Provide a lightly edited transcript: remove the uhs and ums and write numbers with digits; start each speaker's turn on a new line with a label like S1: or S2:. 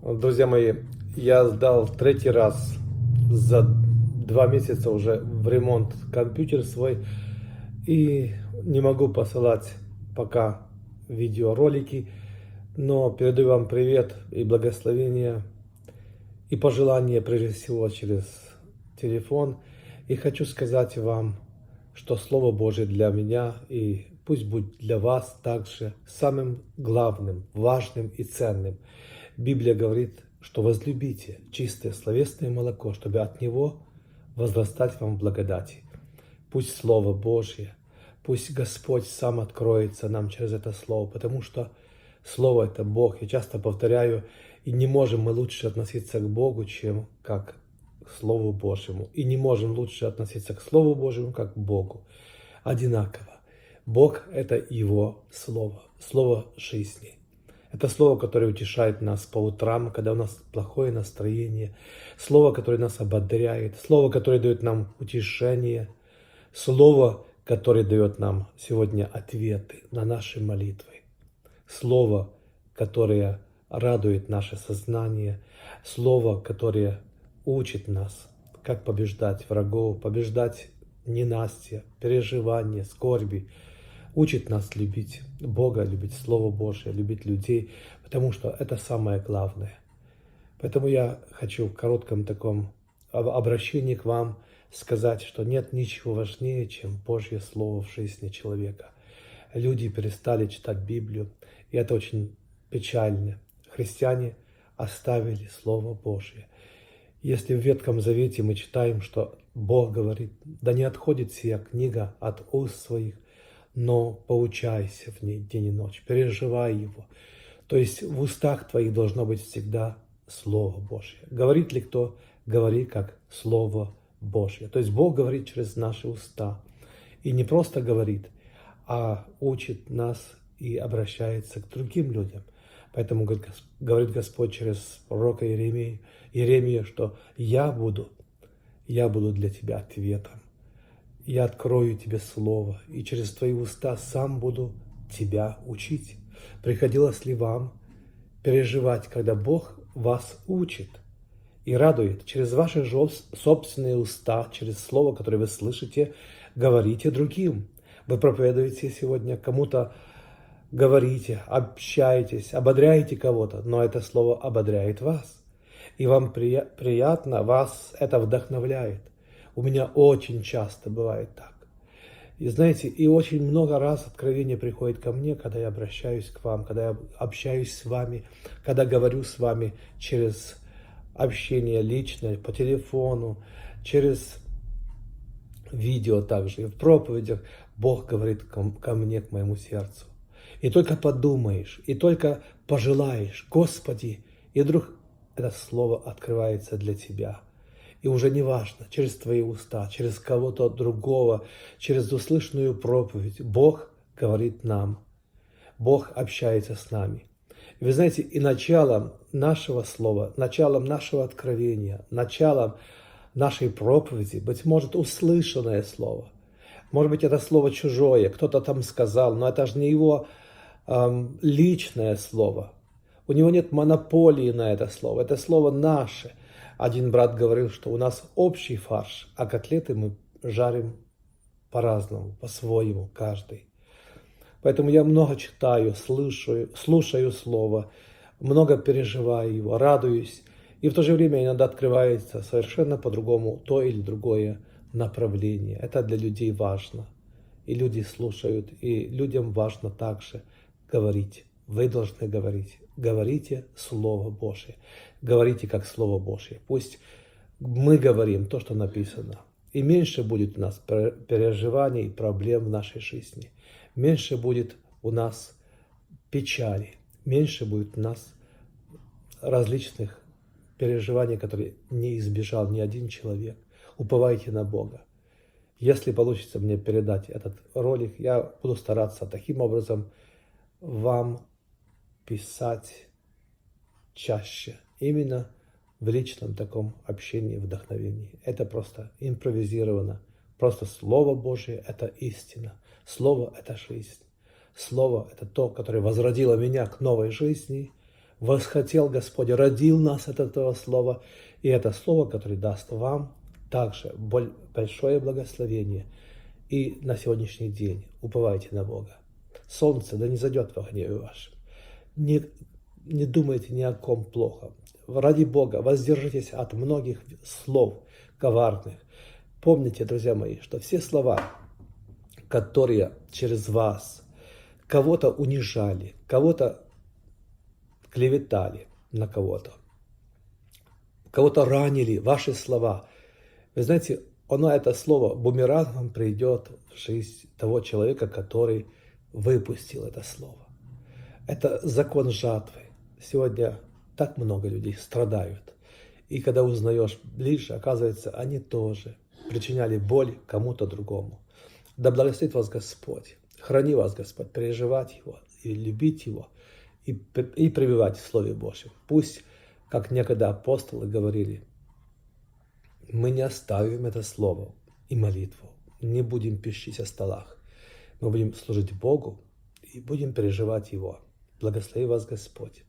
S1: Друзья мои, я сдал третий раз за 2 месяца уже в ремонт компьютер свой и не могу посылать пока видеоролики, но передаю вам привет и благословения и пожелания прежде всего через телефон. И хочу сказать вам, что Слово Божие для меня и пусть будет для вас также самым главным, важным и ценным. Библия говорит, что возлюбите чистое словесное молоко, чтобы от него возрастать вам в благодати. Пусть Слово Божье, пусть Господь сам откроется нам через это Слово, потому что Слово – это Бог. Я часто повторяю, и не можем мы лучше относиться к Богу, чем как к Слову Божьему. И не можем лучше относиться к Слову Божьему, как к Богу. Одинаково. Бог – это Его Слово, Слово жизни. Это Слово, которое утешает нас по утрам, когда у нас плохое настроение. Слово, которое нас ободряет. Слово, которое дает нам утешение. Слово, которое дает нам сегодня ответы на наши молитвы. Слово, которое радует наше сознание. Слово, которое учит нас, как побеждать врагов, побеждать ненастье, переживания, скорби. Учит нас любить Бога, любить Слово Божие, любить людей, потому что это самое главное. Поэтому я хочу в коротком таком обращении к вам сказать, что нет ничего важнее, чем Божье Слово в жизни человека. Люди перестали читать Библию, и это очень печально. Христиане оставили Слово Божие. Если в Ветхом Завете мы читаем, что Бог говорит, да не отходит сия книга от уст своих, но поучайся в ней день и ночь, переживай его. То есть в устах твоих должно быть всегда Слово Божье. Говорит ли кто? Говори как Слово Божье. То есть Бог говорит через наши уста. И не просто говорит, а учит нас и обращается к другим людям. Поэтому говорит Господь через пророка Иеремию, что я буду для тебя ответом. Я открою тебе слово, и через твои уста сам буду тебя учить. Приходилось ли вам переживать, когда Бог вас учит и радует через ваши собственные уста, через слово, которое вы слышите, говорите другим. Вы проповедуете сегодня, кому-то говорите, общаетесь, ободряете кого-то, но это слово ободряет вас. И вам приятно, вас это вдохновляет. У меня очень часто бывает так. И знаете, и очень много раз откровение приходит ко мне, когда я обращаюсь к вам, когда я общаюсь с вами, когда говорю с вами через общение личное, по телефону, через видео также, и в проповедях. Бог говорит ко мне, к моему сердцу. И только подумаешь, и только пожелаешь, Господи, и вдруг это слово открывается для тебя. И уже не важно, через твои уста, через кого-то другого, через услышанную проповедь, Бог говорит нам. Бог общается с нами. И вы знаете, и началом нашего слова, началом нашего откровения, началом нашей проповеди, быть может, услышанное слово. Может быть, это слово чужое, кто-то там сказал, но это же не его личное слово. У него нет монополии на это слово наше. Один брат говорил, что у нас общий фарш, а котлеты мы жарим по-разному, по-своему, каждый. Поэтому я много читаю, слушаю слово, много переживаю его, радуюсь. И в то же время иногда открывается совершенно по-другому то или другое направление. Это для людей важно. И люди слушают, и людям важно также говорить. Вы должны говорить. Говорите Слово Божие. Говорите как Слово Божие. Пусть мы говорим то, что написано. И меньше будет у нас переживаний и проблем в нашей жизни. Меньше будет у нас печали. Меньше будет у нас различных переживаний, которые не избежал ни один человек. Уповайте на Бога. Если получится мне передать этот ролик, я буду стараться таким образом вам писать чаще, именно в личном таком общении, вдохновении. Это просто импровизировано. Просто Слово Божие – это истина. Слово – это жизнь. Слово – это то, которое возродило меня к новой жизни, восхотел Господь, родил нас от этого слова. И это слово, которое даст вам также большое благословение. И на сегодняшний день уповайте на Бога. Солнце да не зайдет во гневе вашем. Не думайте ни о ком плохо. Ради Бога воздержитесь от многих слов коварных. Помните, друзья мои, что все слова, которые через вас кого-то унижали, кого-то клеветали на кого-то ранили, ваши слова. Вы знаете, это слово бумерангом придет в жизнь того человека, который выпустил это слово. Это закон жатвы. Сегодня так много людей страдают. И когда узнаешь ближе, оказывается, они тоже причиняли боль кому-то другому. Да благословит вас Господь. Храни вас Господь, переживать Его и любить Его, и пребывать в Слове Божьем. Пусть, как некогда апостолы говорили, мы не оставим это Слово и молитву, не будем пищить о столах. Мы будем служить Богу и будем переживать Его. Благослови вас Господь.